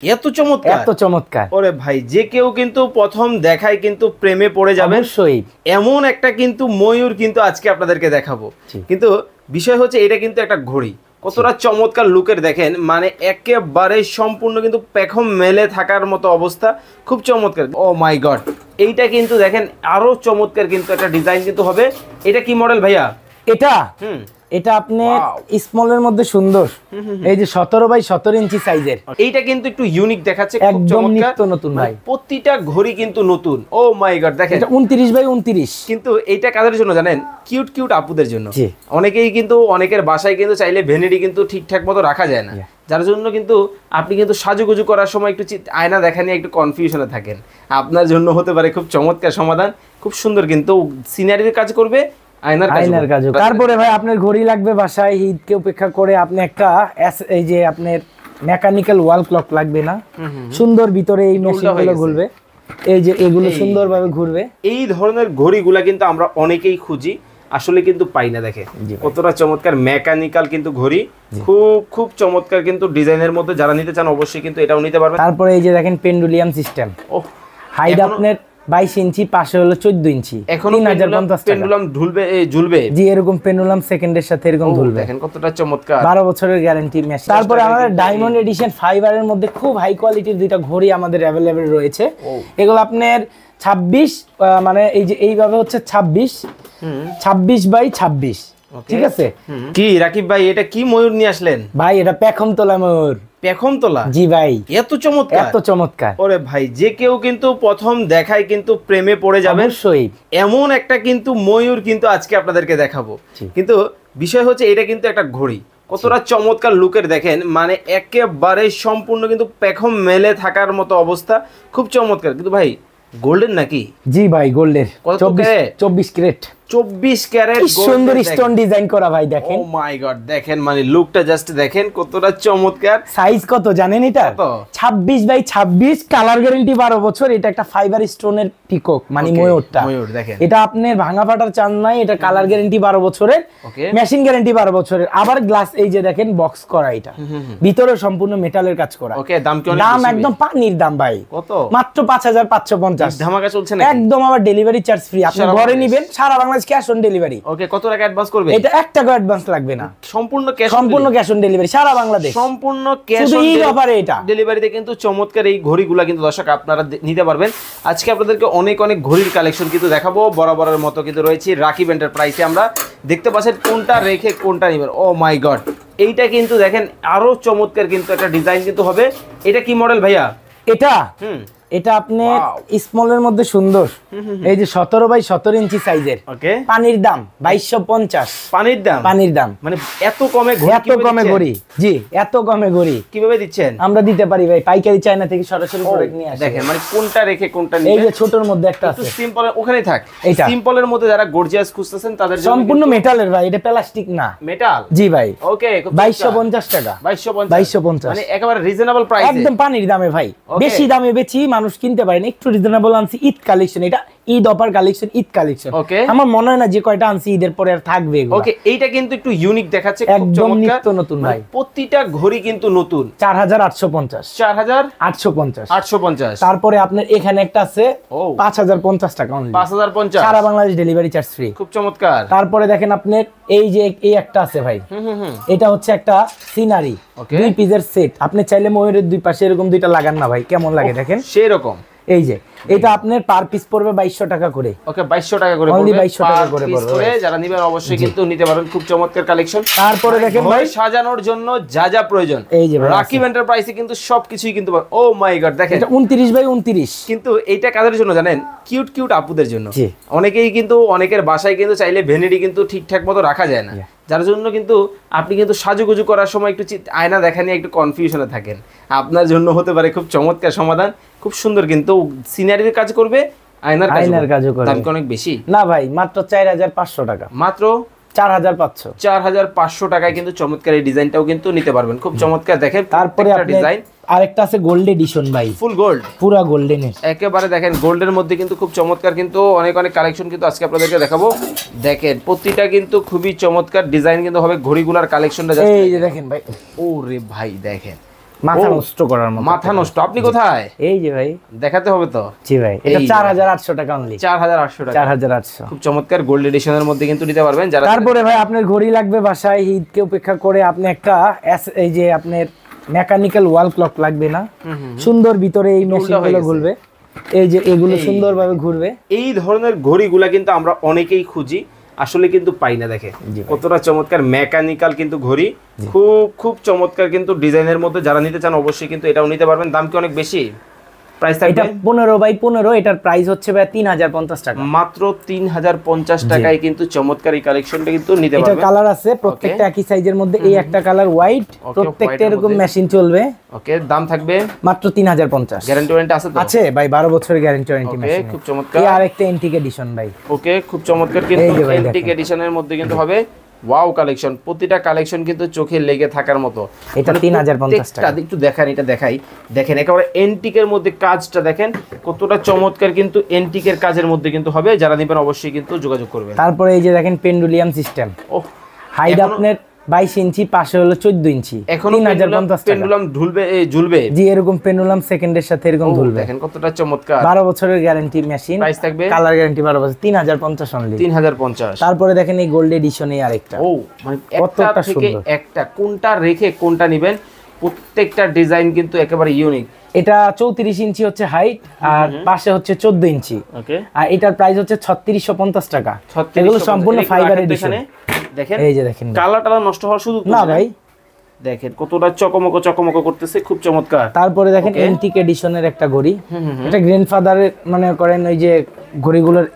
এত চমৎকার এত চমৎকার। ওরে ভাই, যে কেউ কিন্তু প্রথম দেখায় কিন্তু প্রেমে পড়ে যাবে অবশ্যই। এমন একটা কিন্তু ময়ূর কিন্তু আজকে আপনাদেরকে দেখাবো। কিন্তু বিষয় হচ্ছে এটা কিন্তু একটা ঘড়ি, কতটা চমৎকার লুকের দেখেন, মানে একেবারে সম্পূর্ণ কিন্তু পেখম মেলে থাকার মতো অবস্থা, খুব চমৎকার। ও মাই গড, এইটা কিন্তু দেখেন আরো চমৎকার কিন্তু একটা ডিজাইন কিন্তু হবে। এটা কি মডেল ভাইয়া? এটা আপনি স্মলের মধ্যে সুন্দর, এই যে 17x17 ইঞ্চি সাইজের। এইটা কিন্তু একটু ইউনিক দেখাচ্ছে, একদম নিত্য নতুন ভাই, প্রতিটা ঘড়ি কিন্তু নতুন। ও মাই গড, দেখেন এটা 29x29। কিন্তু এইটা কাদের জন্য জানেন? কিউট কিউট আপুদের জন্য। অনেকেই কিন্তু অনেকের বাসায় কিন্তু চাইলে ভ্যানিটি কিন্তু ঠিকঠাক মতো রাখা যায় না, যার জন্য কিন্তু আপনি কিন্তু সাজুগুজু করার সময় একটু আয়না দেখা নিয়ে একটু কনফিউশনে থাকেন। আপনার জন্য হতে পারে খুব চমৎকার সমাধান, খুব সুন্দর কিন্তু সিনারির কাজ করবে, আয়নার কাজ। তারপরে ভাই আপনার ঘড়ি লাগবে বাসায়, ঈদকে উপেক্ষা করে আপনি একটা এই যে আপনার মেকানিক্যাল ওয়াল ক্লক লাগবে না, সুন্দর ভিতরে এই মেশিনগুলো ঘুরবে, এই যে এগুলো সুন্দরভাবে ঘুরবে। এই ধরনের ঘড়িগুলা কিন্তু আমরা অনেকেই খুঁজি, আসলে কিন্তু পাই না। দেখে কতটা চমৎকার মেকানিক্যাল কিন্তু ঘড়ি, খুব খুব চমৎকার কিন্তু ডিজাইনের মধ্যে। যারা নিতে চান অবশ্যই কিন্তু এটাও নিতে পারবেন। তারপরে এই যে দেখেন পেন্ডুলিয়াম সিস্টেম, হাইট আপনার 22 ইঞ্চি, পাশে হলো 14 ইঞ্চি। এখন 3050 পেন্ডুলাম ঝুলবে জি, এরকম পেন্ডুলাম সেকেন্ডের সাথে এরকম ঝুলবে। দেখেন কতটা চমৎকার, 12 বছরের গ্যারান্টি মেশিন। তারপরে আমাদের ডায়মন্ড এডিশন ফাইবারের মধ্যে খুব হাই কোয়ালিটির দুইটা ঘড়ি আমাদের अवेलेबल রয়েছে। এগুলো আপনার 26 মানে এই যে এইভাবে হচ্ছে 26x26, ঠিক আছে? কি রাকিব ভাই, এটা কি ময়ূর নিয়ে আসলেন ভাই? এটা পেখম তোলা ময়ূর। পেখম তোলা? জি ভাই, এত চমৎকার, এত চমৎকার। ওরে ভাই, যে কেউ কিন্তু প্রথম দেখায় কিন্তু প্রেমে পড়ে যাবে অবশ্যই। এমন একটা কিন্তু ময়ূর কিন্তু আজকে আপনাদেরকে দেখাবো। কিন্তু বিষয় হচ্ছে এটা কিন্তু একটা ঘড়ি, কতটা চমৎকার লুকের দেখেন, মানে একেবারে সম্পূর্ণ কিন্তু পেখম মেলে থাকার মতো অবস্থা, খুব চমৎকার। কিন্তু ভাই গোল্ডেন নাকি? জি ভাই, গোল্ডের। 24 ক্যারেট। 24 ক্যারেট সুন্দর স্টোন ডিজাইন করা ভাই, দেখেন। ও মাই গড, দেখেন মানে লুকটা জাস্ট দেখেন কতটা চমৎকার। সাইজ কত জানেন এটা? 26x26, কালার গ্যারান্টি 12 বছর। এটা একটা ফাইবার স্টোনের পিকক, মানে ময়ূরটা। ময়ূর দেখেন, এটা আপনার ভাঙা ফাটার চান্স নাই। এটা কালার গ্যারান্টি 12 বছরের, মেশিন গ্যারান্টি 12 বছরের। আবার গ্লাস এই যে দেখেন বক্স করা, এটা ভিতরে সম্পূর্ণ মেটালের কাজ করা। ওকে, দাম কি অনেক? দাম একদম পানির দাম ভাই। কত? মাত্র 5550। ধামাকা চলছে না একদম। আবার ডেলিভারি চার্জ ফ্রি, আপনি ঘরে নেবেন, সারা বাংলাদেশ ক্যাশ অন ডেলিভারি। ওকে, কত টাকা অ্যাডভান্স করবে? এটা 1 টাকা অ্যাডভান্স লাগবে না, সম্পূর্ণ ক্যাশ অন ডেলিভারি সারা বাংলাদেশ, সম্পূর্ণ ক্যাশ অন ডেলিভারিতে কিন্তু চমৎকার এই ঘড়িগুলা কিন্তু দর্শক আপনারা নিতে পারবেন। আজকে আপনাদেরকে অনেক অনেক ঘড়ির কালেকশন কিন্তু দেখাবো, বরাবরের মতো কিন্তু রয়েছে রাকিব এন্টারপ্রাইজে। আমরা দেখতে পাচ্ছেন কোনটা রেখে কোনটা নেবেন। ও মাই গড, এইটা কিন্তু দেখেন আরো চমৎকার কিন্তু একটা ডিজাইন কিন্তু হবে। এটা কি মডেল ভাইয়া? এটা আপনি স্মলের মধ্যে সুন্দর, এই যে 17x17 ইঞ্চি সাইজের। পানির দাম 2250। পানির দাম মানে এত কমে ঘড়ি। জি, এত কমে ঘড়ি কিভাবে দিচ্ছেন? আমরা দিতে পারি ভাই, পাইকারি চায়না থেকে সরাসরি প্রোডাক্ট নিয়ে আসি। দেখেন মানে কোনটা রেখে কোনটা নিবেন। এই যে ছোটর মধ্যে একটা আছে, সিম্পল, ওখানেই থাক। সিম্পলের মধ্যে যারা গর্জিয়াস খুঁজতেছেন তাদের জন্য সম্পূর্ণ মেটালের ভাই, এটা প্লাস্টিক না, মেটাল। জি ভাই। ওকে, 2250 টাকা। 2250 মানে একেবারে রিজনেবল প্রাইস, একদম পানির দামে ভাই। বেশি দামে বেচি, মানুষ কিনতে পারে না, একটু রিজনেবল আনছি। ঈদ কালেকশন, এটা Eid offer collection, Eid collection. আমার মনে হয় না যে কয়টা আনছি ঈদের পরে আর থাকবে। ওকে, এইটা কিন্তু একটু ইউনিক দেখাচ্ছে, একদম নিত্য নতুন ভাই। প্রতিটা ঘড়ি কিন্তু নতুন। 4850। 4850। তারপরে আপনার এখানে একটা আছে 5050 টাকা অনলি। 5050, সারা বাংলাদেশ ডেলিভারি চার্জ ফ্রি, খুব চমৎকার। তারপরে দেখেন আপনার এই যে এই একটা আছে ভাই, এটা হচ্ছে একটা সিনারি 2 পিসের সেট। আপনি চাইলে ময়ূরের দুই পাশে এরকম দুইটা লাগান না ভাই, কেমন লাগে দেখেন সেই রকম। এই যে এটা আপনার পার পিস পড়বে 2200 টাকা করে। ওকে, 2200 টাকা করে পড়বে, 2200 টাকা করে পড়বে। যারা নেবেন অবশ্যই কিন্তু নিতে পারেন, খুব চমৎকার কালেকশন। তারপরে দেখেন ভাই সাজানোর জন্য যা যা প্রয়োজন, এই যে রাকিব এন্টারপ্রাইজে কিন্তু সবকিছুই কিন্তু। ও মাই গড, দেখেন এটা 29x29। কিন্তু এইটা কাদের জন্য জানেন? কিউট কিউট আপুদের জন্য। অনেকেই কিন্তু অনেকের বাসায় কিন্তু চাইলে ভ্যানিটি কিন্তু ঠিকঠাক মতো রাখা যায় না, যার জন্য কিন্তু আপনি কিন্তু সাজুগুজু করার সময় একটু আয়না দেখা নিয়ে একটু কনফিউশনে থাকেন। আপনার জন্য হতে পারে খুব চমৎকার সমাধান, খুব সুন্দর কিন্তু সিনারির কাজ করবে, আয়নার কাজও করবে। দাম কি অনেক বেশি? না ভাই, মাত্র 4500 টাকা। মাত্র 4500 টাকায় কিন্তু চমৎকার এই ডিজাইনটাও কিন্তু নিতে পারবেন, খুব চমৎকার। দেখেন তারপরে ডিজাইন আরেকটা আছে গোল্ড এডিশন ভাই, ফুল গোল্ড, পুরা গোল্ডেনের একেবারে। দেখেন গোল্ডের মধ্যে কিন্তু খুব চমৎকার কিন্তু অনেক অনেক কালেকশন কিন্তু আজকে আপনাদেরকে দেখাবো। দেখেন প্রতিটা কিন্তু খুবই চমৎকার ডিজাইন কিন্তু হবে ঘড়িগুলার কালেকশনটা। এই যে দেখেন ভাই, ওরে ভাই দেখেন মাথা নষ্ট করার মতো। মাথা নষ্ট। আপনি কোথায়? এই যে ভাই দেখাতে হবে তো। জি ভাই, এটা 4800 টাকা অনলি। 4800 টাকা। 4800 খুব চমৎকার গোল্ড এডিশনের মধ্যে কিন্তু নিতে পারবেন যারা। তারপরে ভাই আপনার ঘড়ি লাগবে বাসায়, ঈদকে উপেক্ষা করে আপনি একটা এই যে আপনার মেকানিক্যাল ওয়াল ক্লক লাগবে না, সুন্দর ভিতরে এই মেশিনগুলো ঘুরবে, এই যে এগুলো সুন্দরভাবে ঘুরবে। এই ধরনের ঘড়িগুলা কিন্তু আমরা অনেকেই খুঁজি, আসলে কিন্তু পাই না। দেখে কতটা চমৎকার মেকানিক্যাল কিন্তু ঘড়ি, খুব খুব চমৎকার কিন্তু ডিজাইনের মধ্যে। যারা নিতে চান অবশ্যই কিন্তু এটাও নিতে পারবেন। দাম কি অনেক বেশি? প্রাইস থাকবে এটা 15x15, এটার প্রাইস হচ্ছে ভাই 3050 টাকা। মাত্র 3050 টাকায় কিন্তু চমৎকার এই কালেকশনটা কিন্তু নিতে পারবেন। এটা কালার আছে প্রত্যেকটা একই সাইজের মধ্যে, এই একটা কালার হোয়াইট, প্রত্যেকটা এরকম মেশিন চলবে। ওকে, দাম থাকবে মাত্র 3050। গ্যারান্টি ওয়ারেন্টি আছে তো? আছে ভাই, 12 বছরের গ্যারান্টি ওয়ারেন্টি মেশিন। খুব চমৎকার। এই আরেকটা এন্টিক এডিশন ভাই। ওকে, খুব চমৎকার কিন্তু এন্টিক এডিশনের মধ্যে কিন্তু হবে। ওয়াও কালেকশন, প্রতিটা কালেকশন কিন্তু চোখে লেগে থাকার মতো। এটা 3050 টাকা। একটু দেখান, এটা দেখাই, দেখেন একেবারে এন্টিকের মধ্যে কাজটা দেখেন কতটা চমৎকার কিন্তু এন্টিকের কাজের মধ্যে কিন্তু হবে। যারা নেবেন অবশ্যই কিন্তু যোগাযোগ করবেন। তারপরে এই যে দেখেন পেন্ডুলিয়াম সিস্টেম, ওহ হাইট আপনার 22 ইঞ্চি, পাশে হলো 14 ইঞ্চি। এখন 3050 পেন্ডুলাম ঝুলবে জি, এরকম পেন্ডুলাম সেকেন্ডের সাথে এরকম ঝুলবে। দেখেন কতটা চমৎকার। 12 বছরের গ্যারান্টি মেশিন। প্রাইস থাকবে কালার গ্যারান্টি 12 বছর, 3050 অনলি। 3050। তারপরে দেখেন এই গোল্ড এডিশনে আরেকটা, ও মানে একটা থেকে একটা, কোনটা রেখে কোনটা নেবেন, প্রত্যেকটা ডিজাইন কিন্তু একেবারে ইউনিক। এটা 34 ইঞ্চি হচ্ছে হাইট, আর পাশে হচ্ছে 14 ইঞ্চি। ওকে, আর এটার প্রাইস হচ্ছে 3650 টাকা। এগুলো সম্পূর্ণ ফাইবার এডিশন। দেখেন এই যে দেখেন কালারটা নষ্ট হওয়ার সুযোগ না ভাই, দেখেন কতটা চকমক করতেছে, খুব চমৎকার। তারপরে দেখেন এন্টিক এডিশনের একটা ঘড়ি, এটা গ্র্যান্ডফাদারের মনে করেন ওই যে ঘড়িগুলোর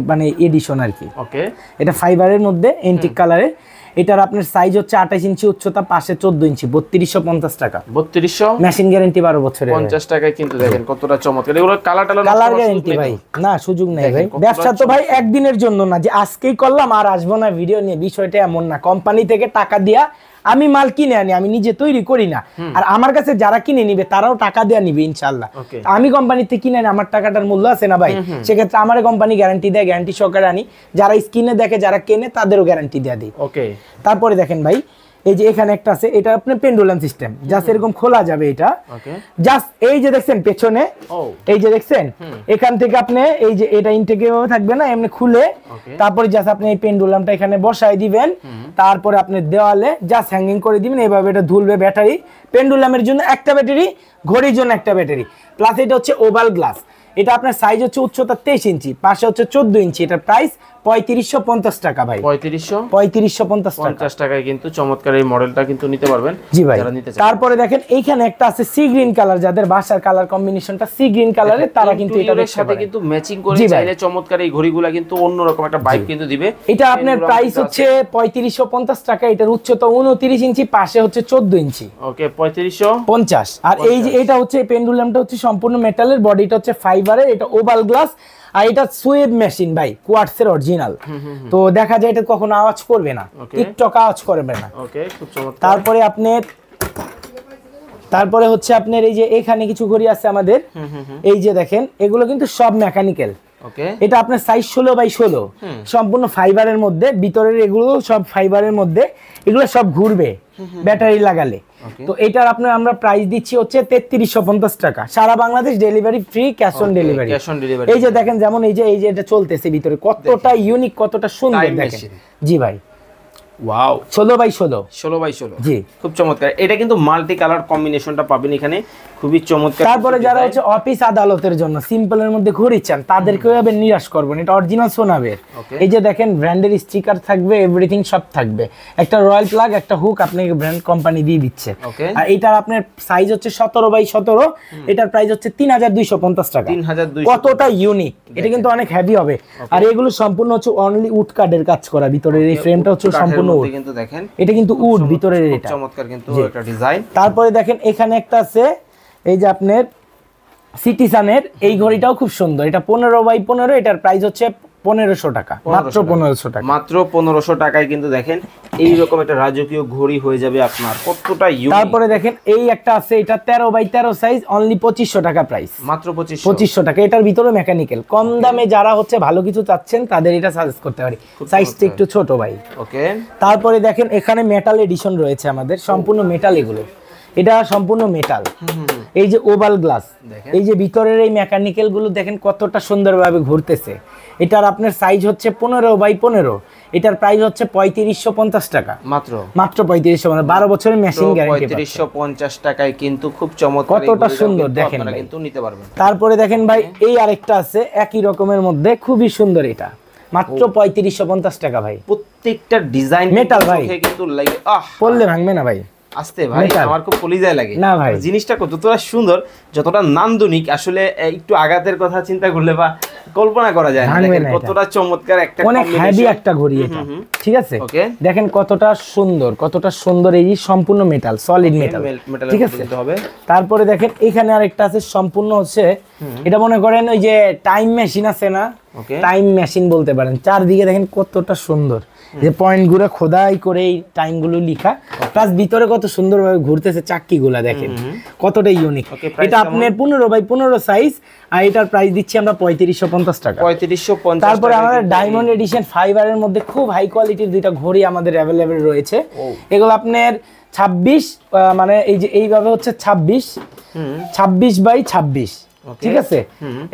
মানে এডিশন আর কি। ওকে, এটা ফাইবারের মধ্যে এন্টিক কালারের। এটার আপনার সাইজ হচ্ছে 28 ইঞ্চি উচ্চতা, পাশে 14 ইঞ্চি, 3250 টাকা। 3200, মেশিন গ্যারান্টি 12 বছরের। 50 টাকায় কিন্তু দেখেন কতটা চমৎকার। এগুলো কালার গ্যারান্টি ভাই, না সুযোগ নেই ভাই। ব্যবসা তো ভাই একদিনের জন্য না যে আজকেই করলাম আর আসবো না ভিডিও নিয়ে, বিষয়টা এমন না। কোম্পানি থেকে টাকা দিয়া আমি মাল কিনে আনি, আমি নিজে তৈরি করি না। আর আমার কাছে যারা কিনে নিবে তারাও টাকা দেয়া নিবে ইনশাআল্লাহ। আমি কোম্পানিতে কিনে আনি, আমার টাকাটার মূল্য আছে না ভাই। সেক্ষেত্রে আমার কোম্পানি গ্যারান্টি দেয়, গ্যারান্টি সহকারে আনি। যারা স্ক্রিনে দেখে, যারা কেনে, তাদেরও গ্যারান্টি দেয়া দিই। ওকে, তারপরে দেখেন ভাই এই যে এখানে একটা আছে, এটা আপনার পেন্ডুলাম সিস্টেম, জাস্ট এরকম খোলা যাবে এটা। জাস্ট এই যে দেখছেন পেছনে, এই যে দেখছেন এখান থেকে আপনি এই যে এটা ইনটেকে ভাবে থাকবে না, এমনি খুলে তারপরে জাস্ট আপনি এই পেন্ডুলামটা এখানে বসায় দিবেন। তারপরে আপনি দেওয়ালে জাস্ট হ্যাঙ্গিং করে দিবেন, এইভাবে এটা ঝুলবে। ব্যাটারি, পেন্ডুলামের জন্য একটা ব্যাটারি, ঘড়ির জন্য একটা ব্যাটারি, প্লাস এটা হচ্ছে ওভাল গ্লাস। এটা আপনার সাইজ হচ্ছে উচ্চতা 23 ইঞ্চি, পাশে হচ্ছে 14 ইঞ্চি। এটার প্রাইস 3550 টাকা ভাই। 3550 টাকায় কিন্তু চমৎকার এই মডেলটা কিন্তু নিতে পারবেন জি ভাই। তারপরে দেখেন এইখানে একটা আছে সি গ্রিন কালার, যাদের বাসার কালার কম্বিনেশনটা সি গ্রিন কালারের, তারা কিন্তু এটার সাথে কিন্তু ম্যাচিং করে চাইলে চমৎকার এই ঘড়িগুলা কিন্তু অন্যরকম একটা ভাইব কিন্তু দিবে। এটা আপনার প্রাইস হচ্ছে 3550 টাকা। এটার উচ্চতা 29 ইঞ্চি, পাশে হচ্ছে 14 ইঞ্চি। ওকে, 3550। আর এই যে এটা হচ্ছে পেন্ডুলামটা হচ্ছে সম্পূর্ণ মেটালের, বডিটা হচ্ছে ফাইবারের, এটা ওভাল গ্লাস। আর এটা সুয়েব মেশিন ভাই, কোয়ার্টসের অরিজিনাল। তো দেখা যায় এটা কখনো আওয়াজ করবে না, টিকটক আওয়াজ করবে না। ওকে, খুব চমৎকার। তারপরে হচ্ছে আপনার এই যে এখানে কিছু ঘড়ি আছে আমাদের, এই যে দেখেন এগুলো কিন্তু সব মেকানিক্যাল। ওকে, এটা আপনার সাইজ 16x16, সম্পূর্ণ ফাইবারের মধ্যে, ভিতরের এগুলো সব ফাইবারের মধ্যে, এগুলো সব ঘুরবে ব্যাটারি লাগালে। তো এটার আপনার আমরা প্রাইস দিচ্ছি হচ্ছে 3350 টাকা। সারা Bangladesh delivery free, cash on delivery. এই যে দেখেন, যেমন এই যে এটা চলতেছে ভিতরে, কতটা ইউনিক, কতটা সুন্দর দেখেন। জি ভাই, ওয়াও, 16x16 জি, খুব চমৎকার। এটা কিন্তু মাল্টি কালার কম্বিনেশনটা পাবেন এখানে, খুবই চমৎকার। তারপরে যারা হচ্ছে অফিস আদালতের জন্য সিম্পলের মধ্যে ঘড়ি চান, তাদেরকেও এভাবে নিরাশ করবেন। এটা অরিজিনাল সোনাবের। এই যে দেখেন ব্র্যান্ডের স্টিকার থাকবে, এভরিথিং সব থাকবে। একটা রয়্যাল প্লাগ, একটা হুক আপনাকে ব্র্যান্ড কোম্পানি দিয়ে দিচ্ছে। আর এটার আপনার সাইজ হচ্ছে 17x17, এটার প্রাইস হচ্ছে 3250 টাকা। কতটা ইউনিক, এটা কিন্তু অনেক হেভি হবে। আর এগুলো সম্পূর্ণ হচ্ছে অনলি উড কার্ডের কাজ করা, ভিতরের এই ফ্রেমটা হচ্ছে সম্পূর্ণ উড। কিন্তু দেখেন এটা কিন্তু উড ভিতরের, এটা চমৎকার কিন্তু একটা ডিজাইন। তারপরে দেখেন এখানে একটা আছে, এই যে আপনার সিটিসানের এই ঘড়িটাও খুব সুন্দর। এটা 15x15, এটার প্রাইস হচ্ছে 1500 টাকা, মাত্র 1500 টাকা। মাত্র 1500 টাকায় কিন্তু দেখেন এইরকম একটা রাজকীয় ঘড়ি হয়ে যাবে আপনার, কতটা ইউনিক। তারপরে দেখেন এই একটা আছে, এটা 13x13 সাইজ, অনলি 2500 টাকা প্রাইস, মাত্র 2500 টাকা। এটার ভিতরে মেকানিক্যাল। কম দামে যারা হচ্ছে ভালো কিছু চাচ্ছেন, তাদের এটা সাজেস্ট করতে পারি। সাইজটা একটু ছোট ভাই। ওকে, তারপরে দেখেন এখানে মেটাল এডিশন রয়েছে আমাদের, সম্পূর্ণ মেটাল। এগুলো এটা সম্পূর্ণ মেটাল। এই যে ওভাল গ্লাস, এই যে ভিতরের এই মেকানিক্যাল গুলো দেখেন কতটা সুন্দরভাবে ঘুরতেছে। এটার আপনার সাইজ হচ্ছে 15x15, এটার প্রাইস হচ্ছে 3550 টাকা মাত্র 3550, 12 বছরের মেশিন গ্যারান্টি। 3550 টাকায় কিন্তু খুব চমৎকার, কতটা সুন্দর দেখেন আপনারা কিন্তু নিতে পারবেন। তারপরে দেখেন ভাই এই আরেকটা আছে একই রকমের মধ্যে, খুবই সুন্দর, এটা মাত্র 3550 টাকা ভাই। প্রত্যেকটা ডিজাইন মেটাল ভাই, কিন্তু লাগে পড়লে ভাঙবে না ভাই। আস্তে ভাই, আমার খুব কলিজায় লাগে না ভাই, জিনিসটা কতটা সুন্দর, যতটা নান্দনিক, আসলে একটু আঘাতের কথা চিন্তা করলে বা কল্পনা করা যায় না, কতটা চমৎকার একটা, অনেক হেভি একটা ঘড়ি এটা, ঠিক আছে? দেখেন কতটা সুন্দর, এই সম্পূর্ণ মেটাল, সলিড মেটাল, ঠিক আছে? তারপরে দেখেন এখানে আরেকটা আছে সম্পূর্ণ হচ্ছে, এটা মনে করেন ওই যে টাইম মেশিন আছে না, টাইম মেশিন বলতে পারেন। চারদিকে দেখেন কতটা সুন্দর, যে পয়েন্ট গুলো খোদাই করে এই টাইম গুলো লিখা, প্লাস ভিতরে কত সুন্দরভাবে ঘুরতেছে চাক্কি গুলা, দেখেন কতটা ইউনিক। এটা আপনার 15x15 সাইজ, আর এটার প্রাইস দিচ্ছি আমরা 3550 টাকা। 3550। তারপরে আমাদের ডায়মন্ড এডিশন ফাইবারের মধ্যে খুব হাই কোয়ালিটির দুইটা ঘড়ি আমাদের অ্যাভেলেবেল রয়েছে। এগুলো আপনার 26, মানে এই যে এইভাবে হচ্ছে 26x26, ঠিক আছে?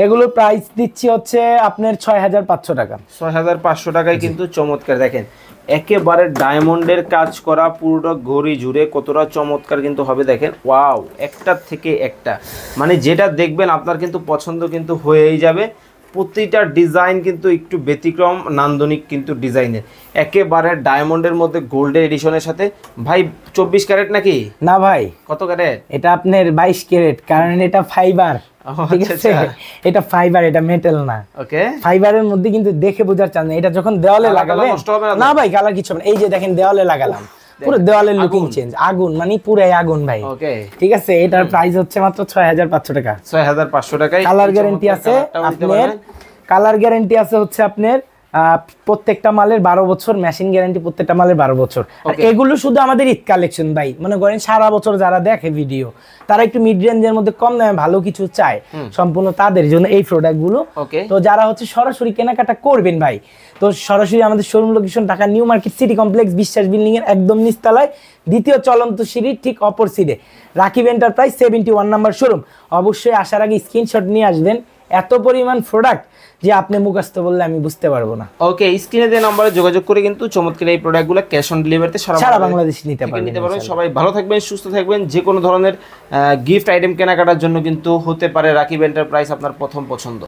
এগুলোর প্রাইস দিচ্ছি হচ্ছে আপনার 6500 টাকা। 6500 টাকায় কিন্তু চমৎকার, দেখেন একেবারে ডায়মন্ডের কাজ করা পুরোটা ঘড়ি জুড়ে কতটা চমৎকার কিন্তু হবে। দেখেন ওয়াও, একটার থেকে একটা, মানে যেটা দেখবেন আপনার কিন্তু পছন্দ কিন্তু হয়েই যাবে। প্রতিটা ডিজাইন কিন্তু একটু ব্যতিক্রম, নান্দনিক কিন্তু ডিজাইনের, একেবারে ডায়মন্ডের মধ্যে গোল্ডের এডিশনের সাথে। ভাই 24 ক্যারেট নাকি? না ভাই, কত ক্যারেট? এটা আপনার 22 ক্যারেট, কারণ এটা ফাইবার, ঠিক আছে? এটা ফাইবার, এটা মেটাল না। ওকে, ফাইবারের মধ্যে কিন্তু দেখে বোঝার চান না। এটা যখন দেওয়ালে লাগাবেন না ভাই, কালার কিছু হবে না। এই যে দেখেন দেওয়ালে লাগালাম, পুরো দেওয়ালের লুকিং চেঞ্জ, আগুন মানে পুরাই আগুন ভাই। ওকে, ঠিক আছে? এটার প্রাইস হচ্ছে মাত্র 6500 টাকা। 6500 টাকায় কালার গ্যারান্টি আছে আপনার, কালার গ্যারান্টি আছে হচ্ছে আপনার প্রত্যেকটা মালের 12 বছর, মেশিন গ্যারান্টি প্রত্যেকটা মালের 12 বছর। এগুলো শুধু আমাদের ঈদ কালেকশন ভাই, মনে করেন সারা বছর যারা দেখে ভিডিও, তারা একটু মিড রেঞ্জের মধ্যে কম দামে ভালো কিছু চায়, সম্পূর্ণ তাদের জন্য এই প্রোডাক্ট গুলো। তো যারা হচ্ছে সরাসরি কেনাকাটা করবেন ভাই, তো সরাসরি আমাদের showroom location Dhaka new market city complex, বিশ্বাস বিল্ডিং এর একদম নিচতলায়, দ্বিতীয় চলন্ত সিঁড়ির ঠিক অপর সাইডে রাকিব এন্টারপ্রাইজ 71 নাম্বার শোরুম। অবশ্যই আসার আগে স্ক্রিনশট নিয়ে আসবেন, এত পরিমাণ প্রোডাক্ট যে আপনি মুখস্থ বললে আমি বুঝতে পারবো না। ওকে, স্ক্রিনে দেওয়া নম্বরে যোগাযোগ করে কিন্তু চমৎকার এই প্রোডাক্টগুলো ক্যাশ অন ডেলিভারিতে সারা বাংলাদেশ নিতে পারবেন। সবাই ভালো থাকবেন, সুস্থ থাকবেন। যে কোনো ধরনের গিফট আইটেম কেনাকাটার জন্য কিন্তু হতে পারে রাকিব এন্টারপ্রাইজ আপনার প্রথম পছন্দ।